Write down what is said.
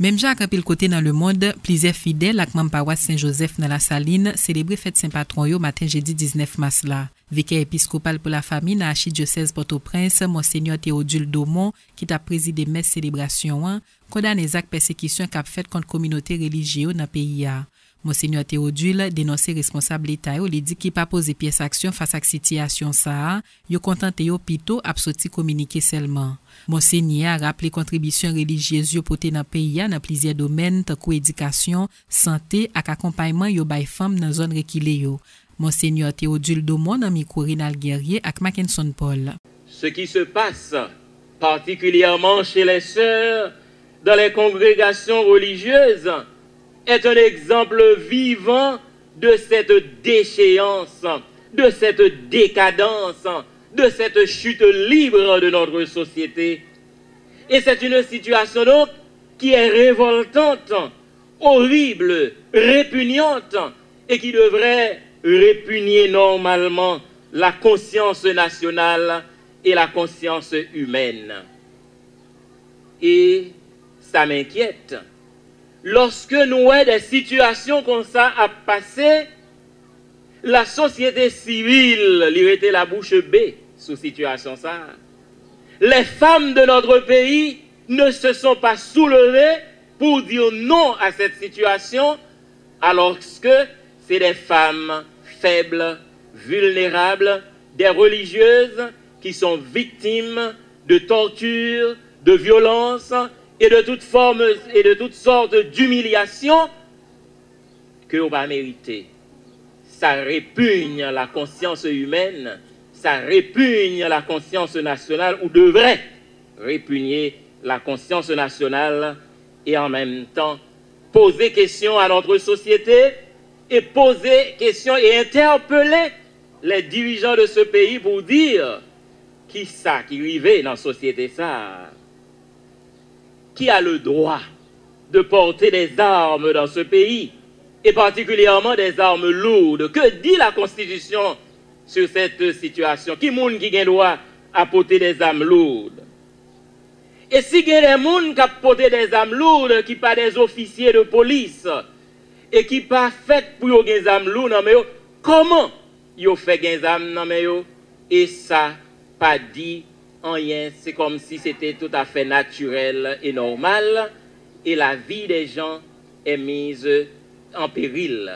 Même Jacques pile côté dans le monde, plusieurs fidèles ak membre paroisse Saint-Joseph dans la Saline célébrer fête Saint-Patron yo matin jeudi 19 mars là. Vicaire épiscopal pour la famille dans l'archidiocèse Port-au-Prince, Monseigneur Théodule Daumont, qui t'a présidé messe célébration, condamne les actes persécution qu'a fait contre communauté religieuse dans pays. Monseigneur Théodule dénonce responsable l'État et dit qu'il pas poser pièce action face à situation ça, yo contenté yo plutôt a sorti communiquer seulement. Monseigneur a rappelé contribution religieuse yo porté dans pays dans plusieurs domaines tant éducation, santé ak accompagnement yo bay femme dans zone reculée yo. Monseigneur Théodule Daumont dans micro Rinal Guerrier ak Mackinson Paul. Ce qui se passe particulièrement chez les sœurs dans les congrégations religieuses est un exemple vivant de cette déchéance, de cette décadence, de cette chute libre de notre société. Et c'est une situation donc qui est révoltante, horrible, répugnante et qui devrait répugner normalement la conscience nationale et la conscience humaine. Et ça m'inquiète. Lorsque nous voyons des situations comme ça à passer, la société civile lui était la bouche bée sous situation ça. Les femmes de notre pays ne se sont pas soulevées pour dire non à cette situation, alors que c'est des femmes faibles, vulnérables, des religieuses qui sont victimes de torture, de violence et de toute forme et de toutes sortes d'humiliation que on va mériter. Ça répugne la conscience humaine, ça répugne la conscience nationale ou devrait répugner la conscience nationale et en même temps poser question à notre société et poser question et interpeller les dirigeants de ce pays pour dire qui ça qui arrive dans la société ça. Qui a le droit de porter des armes dans ce pays, et particulièrement des armes lourdes? Que dit la Constitution sur cette situation? Qui moun qui a le droit à porter des armes lourdes? Et si il y a des gens qui portent des armes lourdes, qui pas des officiers de police, et qui pas fait pour des armes lourdes, comment ils fait des armes? Et ça, pas dit rien, c'est comme si c'était tout à fait naturel et normal, et la vie des gens est mise en péril.